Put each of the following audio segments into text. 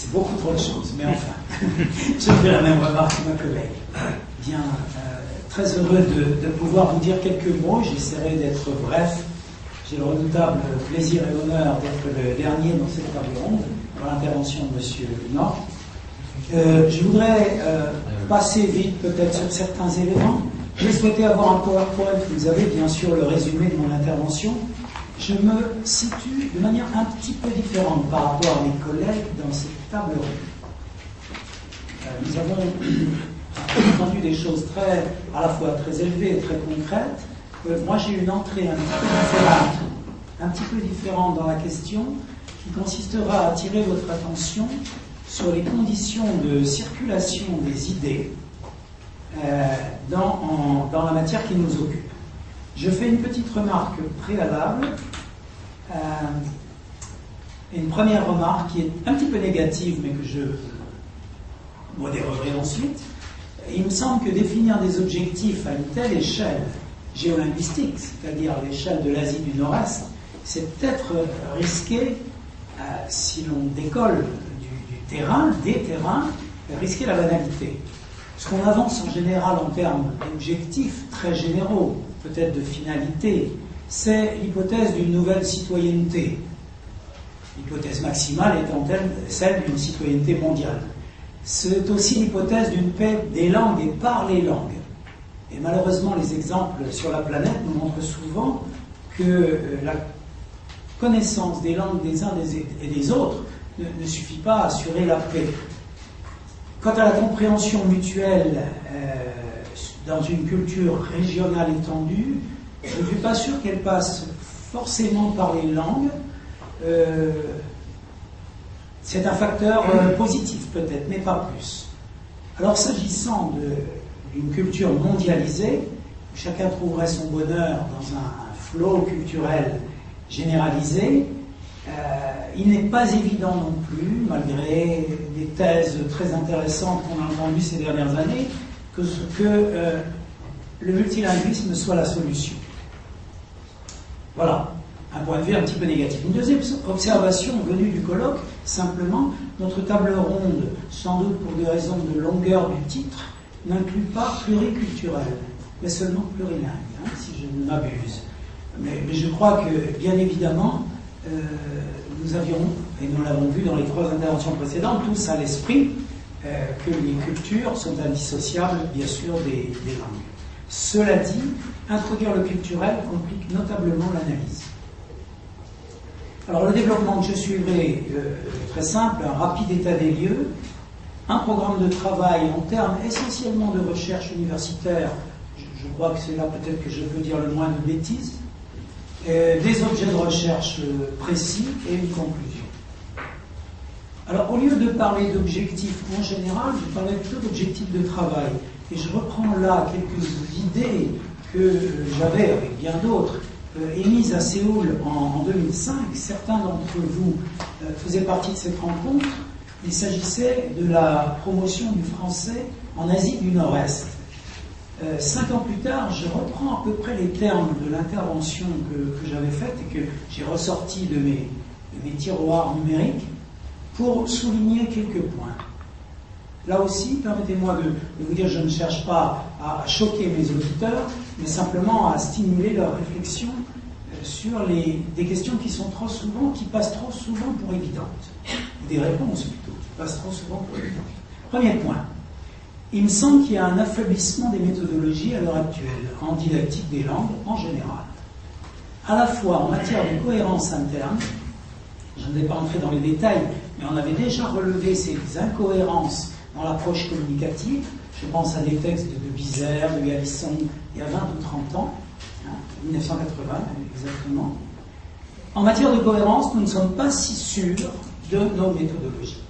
c'est beaucoup trop de choses, mais enfin, je fais la même remarque que ma collègue. Bien, très heureux de pouvoir vous dire quelques mots, j'essaierai d'être bref. J'ai le redoutable plaisir et l'honneur d'être le dernier dans cette table ronde, dans l'intervention de M. Nord. Je voudrais passer vite peut-être sur certains éléments. J'ai souhaité avoir un PowerPoint, vous avez bien sûr le résumé de mon intervention. Je me situe de manière un petit peu différente par rapport à mes collègues dans cette table ronde. Nous avons entendu des choses à la fois très élevées et très concrètes. Moi, j'ai une entrée un petit peu différente dans la question, qui consistera à attirer votre attention sur les conditions de circulation des idées dans la matière qui nous occupe. Je fais une petite remarque préalable, une première remarque qui est un petit peu négative, mais que je modérerai ensuite. Il me semble que définir des objectifs à une telle échelle géolinguistique, c'est-à-dire à l'échelle de l'Asie du Nord-Est, c'est peut-être risqué, si l'on décolle des terrains, risquer la banalité. Ce qu'on avance en général en termes d'objectifs très généraux, peut-être de finalité, c'est l'hypothèse d'une nouvelle citoyenneté. L'hypothèse maximale étant celle d'une citoyenneté mondiale. C'est aussi l'hypothèse d'une paix des langues et par les langues. Et malheureusement, les exemples sur la planète nous montrent souvent que la connaissance des langues des uns et des autres ne suffit pas à assurer la paix. Quant à la compréhension mutuelle dans une culture régionale étendue, je ne suis pas sûr qu'elle passe forcément par les langues. C'est un facteur positif peut-être, mais pas plus. Alors s'agissant d'une culture mondialisée, chacun trouverait son bonheur dans un flot culturel généralisé, il n'est pas évident non plus, malgré des thèses très intéressantes qu'on a entendues ces dernières années, que le multilinguisme soit la solution. Voilà, un point de vue un petit peu négatif. Une deuxième observation venue du colloque, simplement, notre table ronde, sans doute pour des raisons de longueur du titre, n'inclut pas pluriculturel, mais seulement plurilingue, si je ne m'abuse. Mais je crois que, bien évidemment, nous avions, et nous l'avons vu dans les 3 interventions précédentes, tous à l'esprit que les cultures sont indissociables, bien sûr, des langues. Cela dit, introduire le culturel complique notablement l'analyse. Alors, le développement que je suivrai est très simple, un rapide état des lieux, un programme de travail en termes essentiellement de recherche universitaire, je crois que c'est là peut-être que je peux dire le moins de bêtises, des objets de recherche précis et une conclusion. Alors, au lieu de parler d'objectifs en général, je parlais plutôt d'objectifs de travail. Et je reprends là quelques idées que j'avais, avec bien d'autres, émises à Séoul en 2005. Certains d'entre vous faisaient partie de cette rencontre. Il s'agissait de la promotion du français en Asie du Nord-Est. 5 ans plus tard, je reprends à peu près les termes de l'intervention que j'avais faite et que j'ai ressorti de mes tiroirs numériques pour souligner quelques points. Là aussi, permettez-moi de vous dire, je ne cherche pas à choquer mes auditeurs, mais simplement à stimuler leur réflexion sur des questions qui passent trop souvent pour évidentes. Des réponses plutôt, qui passent trop souvent pour évidentes. Premier point. Il me semble qu'il y a un affaiblissement des méthodologies à l'heure actuelle, en didactique des langues en général. À la fois en matière de cohérence interne, je ne vais pas entrer dans les détails, mais on avait déjà relevé ces incohérences dans l'approche communicative. Je pense à des textes de Bizère, de Galisson, il y a 20 ou 30 ans, 1980 exactement. En matière de cohérence, nous ne sommes pas si sûrs de nos méthodologies.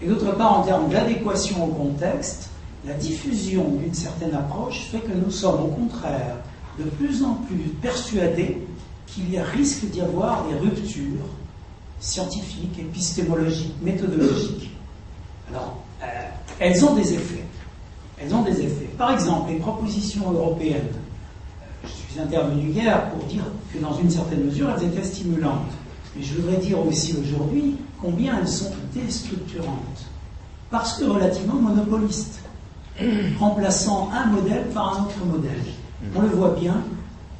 Et d'autre part, en termes d'adéquation au contexte, la diffusion d'une certaine approche fait que nous sommes au contraire de plus en plus persuadés qu'il y a risque d'y avoir des ruptures scientifiques, épistémologiques, méthodologiques. Alors, elles ont des effets. Par exemple, les propositions européennes. Je suis intervenu hier pour dire que dans une certaine mesure, elles étaient stimulantes. Mais je voudrais dire aussi aujourd'hui combien elles sont déstructurantes, parce que relativement monopolistes, remplaçant un modèle par un autre modèle. On le voit bien,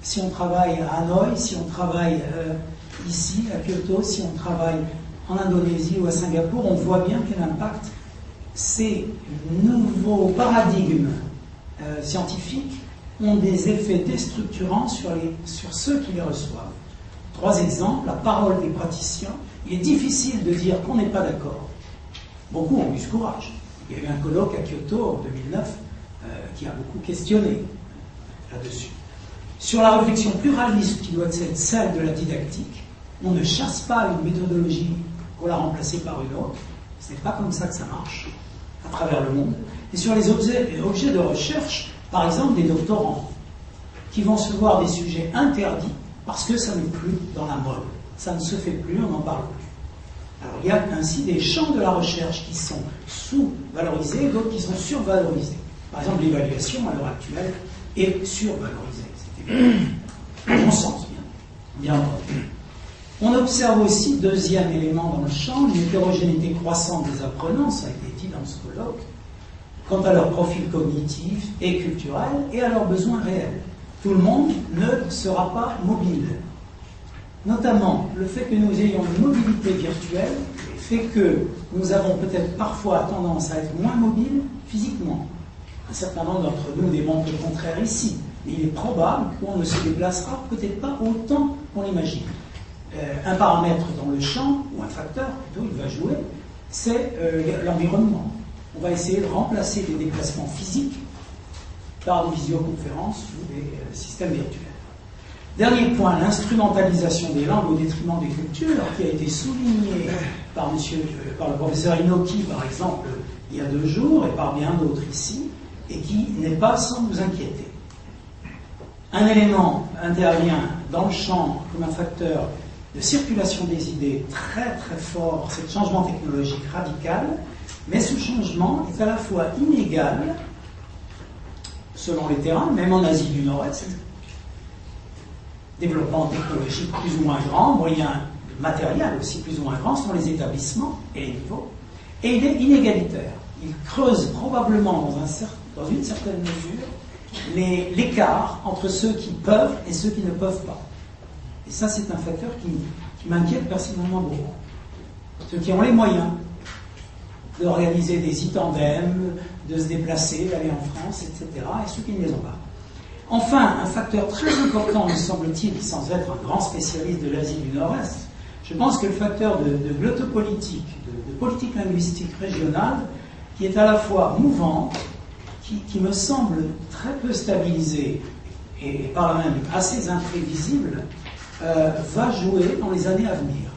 si on travaille à Hanoï, si on travaille ici, à Kyoto, si on travaille en Indonésie ou à Singapour, on voit bien quel impact ces nouveaux paradigmes scientifiques ont des effets déstructurants sur ceux qui les reçoivent. 3 exemples, la parole des praticiens. Il est difficile de dire qu'on n'est pas d'accord. Beaucoup ont eu ce courage. Il y a eu un colloque à Kyoto en 2009 qui a beaucoup questionné là-dessus. Sur la réflexion pluraliste qui doit être celle de la didactique, on ne chasse pas une méthodologie pour la remplacer par une autre. Ce n'est pas comme ça que ça marche à travers le monde. Et sur les objets de recherche, par exemple des doctorants, qui vont se voir des sujets interdits parce que ça n'est plus dans la mode. Ça ne se fait plus, on n'en parle plus. Alors il y a ainsi des champs de la recherche qui sont sous-valorisés et d'autres qui sont survalorisés. Par exemple, l'évaluation à l'heure actuelle est survalorisée. C'est évident. À mon sens, bien entendu. On observe aussi, deuxième élément dans le champ, une hétérogénéité croissante des apprenants, ça a été dit dans ce colloque, quant à leur profil cognitif et culturel et à leurs besoins réels. Tout le monde ne sera pas mobile. Notamment, le fait que nous ayons une mobilité virtuelle fait que nous avons peut-être parfois tendance à être moins mobiles physiquement. Un certain nombre d'entre nous démontrent le contraire ici. Mais il est probable qu'on ne se déplacera peut-être pas autant qu'on l'imagine. Un paramètre dans le champ, ou un facteur plutôt, il va jouer, c'est l'environnement. On va essayer de remplacer des déplacements physiques par des visioconférences ou des systèmes virtuels. Dernier point, l'instrumentalisation des langues au détriment des cultures, qui a été souligné par le professeur Inoki, par exemple, il y a 2 jours, et par bien d'autres ici, et qui n'est pas sans nous inquiéter. Un élément intervient dans le champ comme un facteur de circulation des idées très très fort, c'est le changement technologique radical, mais ce changement est à la fois inégal, selon les terrains, même en Asie du Nord-Est, développement technologique plus ou moins grand, moyens matériels aussi plus ou moins grands selon les établissements et les niveaux, et il est inégalitaire. Il creuse probablement dans une certaine mesure l'écart entre ceux qui peuvent et ceux qui ne peuvent pas. Et ça, c'est un facteur qui m'inquiète personnellement beaucoup. Ceux qui ont les moyens d'organiser des e-tandems, de se déplacer, d'aller en France, etc., et ceux qui ne les ont pas. Enfin, un facteur très important, me semble-t-il, sans être un grand spécialiste de l'Asie du Nord-Est, je pense que le facteur de glottopolitique, de politique linguistique régionale, qui est à la fois mouvante, qui me semble très peu stabilisée et par là même assez imprévisible, va jouer dans les années à venir,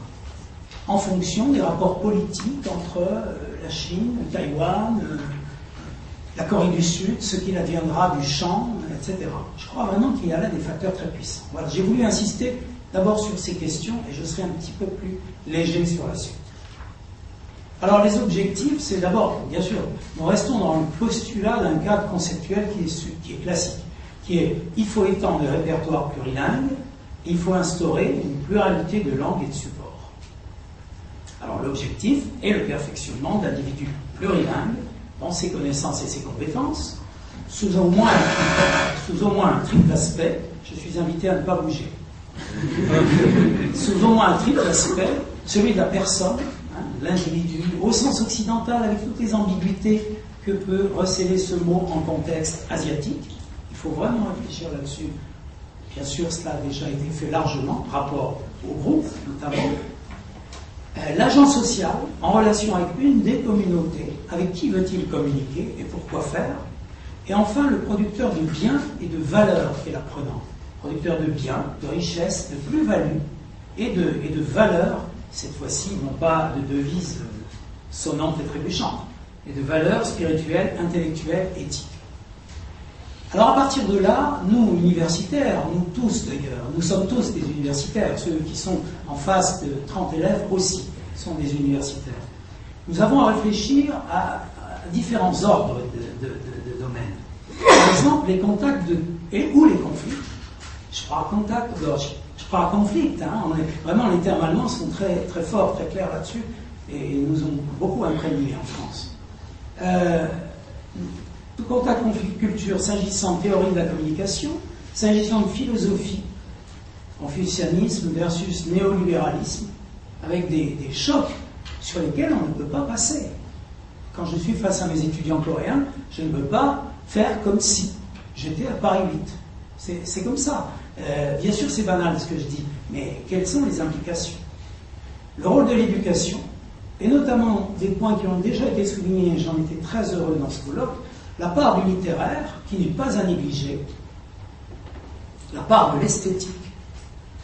en fonction des rapports politiques entre la Chine, Taïwan, la Corée du Sud, ce qu'il adviendra du champ, etc. Je crois vraiment qu'il y a là des facteurs très puissants. Voilà, j'ai voulu insister d'abord sur ces questions et je serai un petit peu plus léger sur la suite. Alors les objectifs, c'est d'abord, bien sûr, nous restons dans le postulat d'un cadre conceptuel qui est classique, qui est il faut étendre le répertoire plurilingue, il faut instaurer une pluralité de langues et de supports. Alors l'objectif est le perfectionnement d'individus plurilingues dans ses connaissances et ses compétences, sous au moins un triple aspect. Je suis invité à ne pas bouger. Sous au moins un triple aspect, celui de la personne, l'individu, au sens occidental, avec toutes les ambiguïtés que peut recéler ce mot en contexte asiatique. Il faut vraiment réfléchir là-dessus. Bien sûr, cela a déjà été fait largement, rapport au groupe, notamment. L'agent social, en relation avec une des communautés, avec qui veut-il communiquer et pourquoi faire. Et enfin, le producteur de biens et de valeurs qui est l'apprenant. Producteur de biens, de richesses, de plus-value et de valeurs, cette fois-ci, non pas de devises sonnantes et trébuchantes, mais de valeurs spirituelles, intellectuelles, éthiques. Alors à partir de là, nous, universitaires, nous tous d'ailleurs, nous sommes tous des universitaires, ceux qui sont en face de 30 élèves aussi sont des universitaires. Nous avons à réfléchir à différents ordres de domaines. Par exemple, les contacts ou les conflits. Je parle conflit, vraiment les termes allemands sont très, très forts, très clairs là-dessus. et nous ont beaucoup imprégné en France. Tout contact conflit-culture s'agissant de théorie de la communication, s'agissant de philosophie, confucianisme versus néolibéralisme, avec des chocs sur lesquels on ne peut pas passer. Quand je suis face à mes étudiants coréens, je ne peux pas faire comme si j'étais à Paris 8. C'est comme ça. Bien sûr, c'est banal ce que je dis, mais quelles sont les implications? Le rôle de l'éducation, et notamment des points qui ont déjà été soulignés, et j'en étais très heureux dans ce colloque, la part du littéraire, qui n'est pas à négliger, la part de l'esthétique,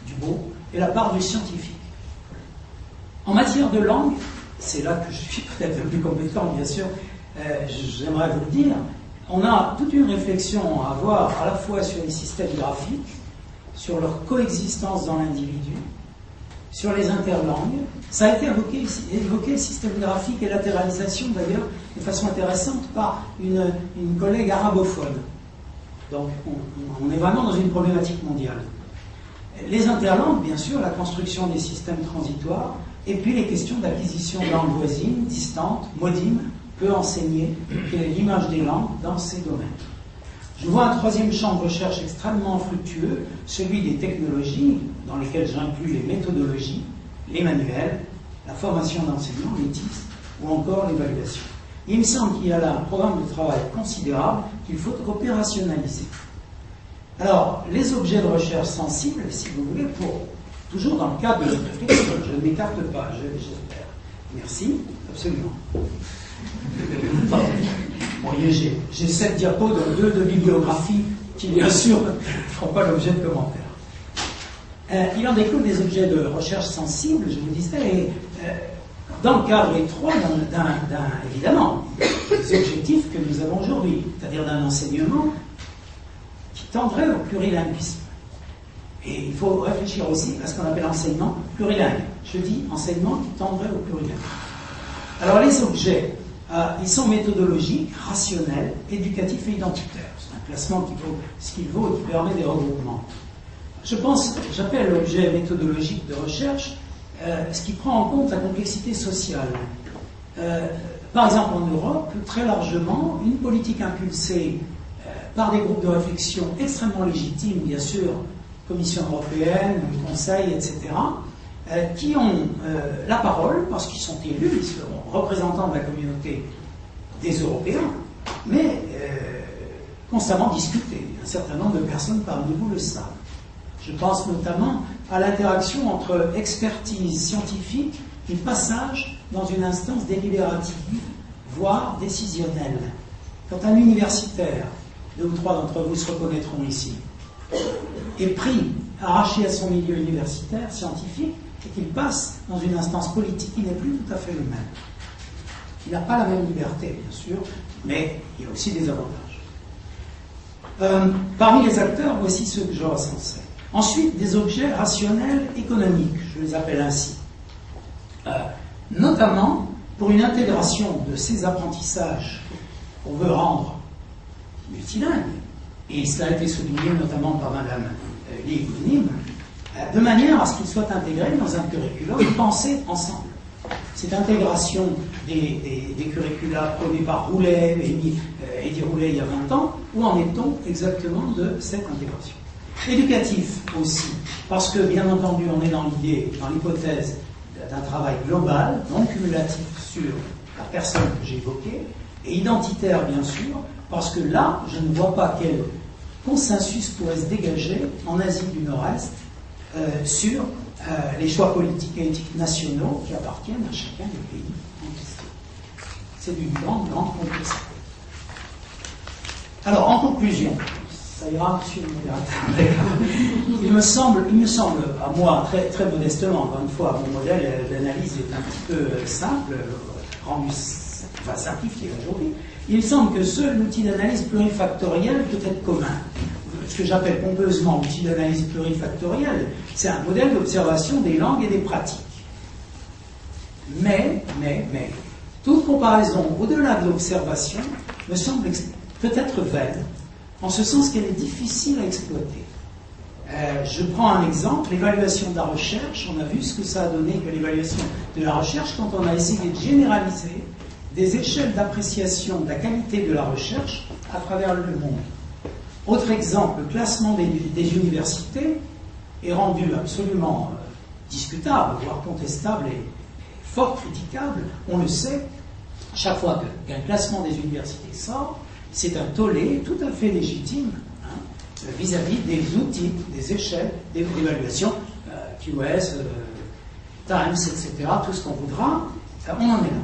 du beau, et la part du scientifique. En matière de langue, c'est là que je suis peut-être le plus compétent, bien sûr, j'aimerais vous le dire, on a toute une réflexion à avoir à la fois sur les systèmes graphiques, sur leur coexistence dans l'individu, sur les interlangues. Ça a été évoqué système graphique et latéralisation, d'ailleurs, de façon intéressante par une collègue arabophone. Donc, on est vraiment dans une problématique mondiale. Les interlangues, bien sûr, la construction des systèmes transitoires, et puis les questions d'acquisition de langues voisines, distantes, modimes, peu enseignées, quelle est l'image des langues dans ces domaines. Je vois un troisième champ de recherche extrêmement fructueux, celui des technologies, dans lesquelles j'inclus les méthodologies, les manuels, la formation d'enseignants, les TIS, ou encore l'évaluation. Il me semble qu'il y a là un programme de travail considérable qu'il faut opérationnaliser. Alors, les objets de recherche sensibles, si vous voulez, toujours dans le cadre de notre réflexion, je ne m'écarte pas, j'espère. Merci, absolument. Bon, j'ai 7 diapos, dont 2 de bibliographie, qui bien sûr ne feront pas l'objet de commentaires. Il en découle des objets de recherche sensibles, je vous disais, et dans le cadre étroit évidemment, des objectifs que nous avons aujourd'hui, c'est-à-dire d'un enseignement qui tendrait au plurilinguisme. Et il faut réfléchir aussi à ce qu'on appelle enseignement plurilingue. Je dis enseignement qui tendrait au plurilingue. Alors les objets, ils sont méthodologiques, rationnels, éducatifs et identitaires. C'est un classement qui vaut ce qu'il vaut et qui permet des regroupements. J'appelle l'objet méthodologique de recherche ce qui prend en compte la complexité sociale. Par exemple, en Europe, très largement, une politique impulsée par des groupes de réflexion extrêmement légitimes, bien sûr, Commission européenne, Conseil, etc., qui ont la parole, parce qu'ils sont élus, ils seront représentants de la communauté des Européens, mais constamment discutés. Un certain nombre de personnes parmi vous le savent. Je pense notamment à l'interaction entre expertise scientifique et passage dans une instance délibérative, voire décisionnelle. Quand un universitaire, 2 ou 3 d'entre vous se reconnaîtront ici, est pris, arraché à son milieu universitaire, scientifique, et qu'il passe dans une instance politique, il n'est plus tout à fait le même. Il n'a pas la même liberté, bien sûr, mais il y a aussi des avantages. Parmi les acteurs, voici ceux que je recensais. Ensuite, des objets rationnels économiques, je les appelle ainsi. Notamment pour une intégration de ces apprentissages qu'on veut rendre multilingues, et cela a été souligné notamment par Mme Lee-Gounim, de manière à ce qu'ils soient intégrés dans un curriculum pensé ensemble. Cette intégration des curricula prônés par Roulet, Eddy Roulet il y a 20 ans, où en est-on exactement de cette intégration? Éducatif aussi, parce que bien entendu on est dans l'hypothèse d'un travail global, non cumulatif sur la personne que j'ai évoquée, et identitaire bien sûr, parce que là je ne vois pas quel consensus pourrait se dégager en Asie du Nord-Est sur les choix politiques et éthiques nationaux qui appartiennent à chacun des pays en question. C'est d'une grande complexité. Alors, en conclusion, ça ira, monsieur le modérateur. Il me semble, à moi, très, très modestement, encore une fois, mon modèle d'analyse est un petit peu simple, rendu simplifié aujourd'hui. Il me semble que seul l'outil d'analyse plurifactorielle peut être commun. Ce que j'appelle pompeusement outil d'analyse plurifactorielle, c'est un modèle d'observation des langues et des pratiques. Mais, toute comparaison au-delà de l'observation me semble peut-être vaine, en ce sens qu'elle est difficile à exploiter. Je prends un exemple, l'évaluation de la recherche. On a vu ce que ça a donné que l'évaluation de la recherche quand on a essayé de généraliser des échelles d'appréciation de la qualité de la recherche à travers le monde. Autre exemple, le classement des universités est rendu absolument discutable, voire contestable et fort critiquable. On le sait, chaque fois qu'un classement des universités sort, c'est un tollé tout à fait légitime vis-à-vis des outils, des échelles d'évaluation, QS, Times, etc., tout ce qu'on voudra, on en est là.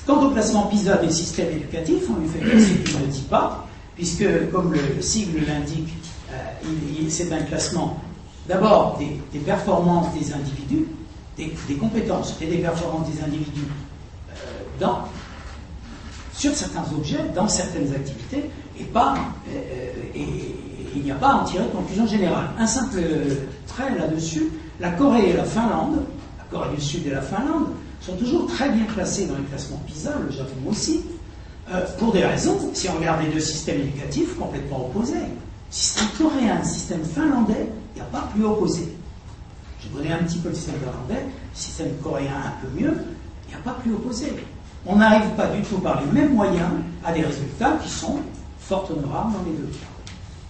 Quant au classement PISA des systèmes éducatifs, on lui fait dire ce qu'il ne dit pas, puisque, comme le sigle l'indique, c'est un classement d'abord des performances des individus, des compétences et des performances des individus sur certains objets, dans certaines activités, et il n'y a pas à en tirer de conclusion générale. Un simple trait là-dessus, la Corée et la Finlande, la Corée du Sud et la Finlande, sont toujours très bien classés dans les classements PISA, le Japon aussi, pour des raisons, si on regarde les deux systèmes éducatifs, complètement opposés. Système coréen, système finlandais, il n'y a pas plus opposé. Je connais un petit peu le système finlandais, le système coréen un peu mieux, il n'y a pas plus opposé. On n'arrive pas du tout par les mêmes moyens à des résultats qui sont fort honorables dans les deux cas.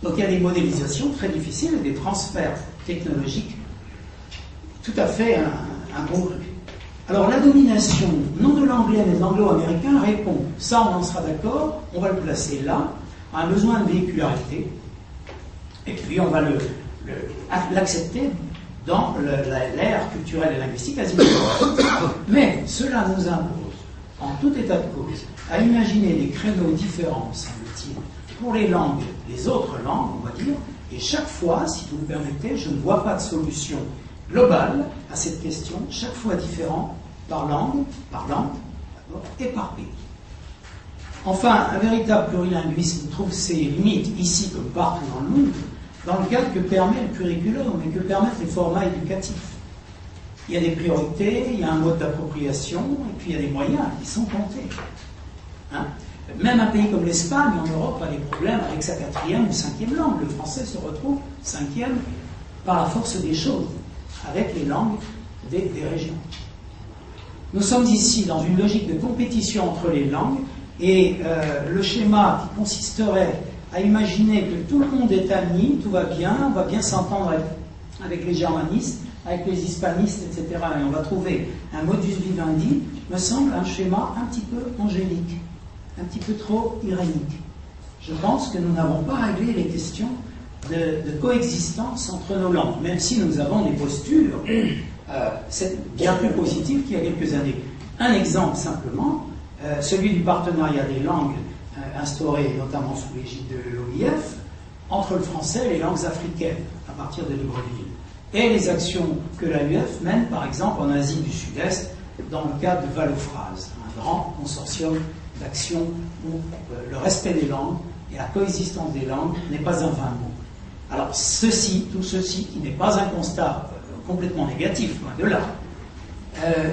Donc il y a des modélisations très difficiles et des transferts technologiques tout à fait incongrus. Alors la domination, non de l'anglais mais de l'anglo-américain, répond, ça on en sera d'accord, on va le placer là, à un besoin de véhicularité, et puis on va l'accepter dans l'ère culturelle et linguistique asiatique. Mais cela nous impose, en tout état de cause, à imaginer des créneaux différents, semble-t-il, pour les langues, les autres langues, on va dire, et chaque fois, si vous me permettez, je ne vois pas de solution globale à cette question, chaque fois différent, par langue, et par pays. Enfin, un véritable plurilinguisme trouve ses limites, ici comme partout dans le monde, dans le cadre que permet le curriculum et que permettent les formats éducatifs. Il y a des priorités, il y a un mode d'appropriation, et puis il y a des moyens qui sont comptés. Même un pays comme l'Espagne, en Europe, a des problèmes avec sa 4e ou 5e langue. Le français se retrouve 5e par la force des choses, avec les langues des régions. Nous sommes ici dans une logique de compétition entre les langues, et le schéma qui consisterait à imaginer que tout le monde est ami, tout va bien, on va bien s'entendre avec les germanistes, avec les hispanistes, etc., et on va trouver un modus vivendi, me semble un schéma un petit peu angélique, un petit peu trop irénique. Je pense que nous n'avons pas réglé les questions de coexistence entre nos langues, même si nous avons des postures bien plus positives qu'il y a quelques années. Un exemple simplement, celui du partenariat des langues instauré notamment sous l'égide de l'OIF entre le français et les langues africaines à partir de Libreville, et les actions que l'AUF mène par exemple en Asie du Sud-Est dans le cadre de Vallophrase, un grand consortium d'actions où le respect des langues et la coexistence des langues n'est pas un vain mot. Alors tout ceci, qui n'est pas un constat complètement négatif, loin de là,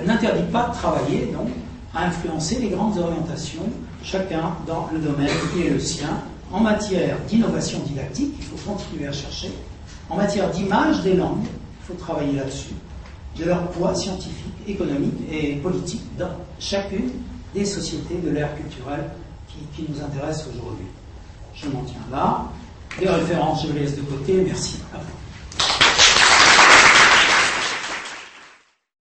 n'interdit pas de travailler donc à influencer les grandes orientations, chacun dans le domaine qui est le sien, en matière d'innovation didactique, il faut continuer à chercher, en matière d'image des langues, il faut travailler là-dessus, de leur poids scientifique, économique et politique dans chacune des sociétés de l'ère culturelle qui nous intéresse aujourd'hui. Je m'en tiens là. Les références, je les laisse de côté. Merci.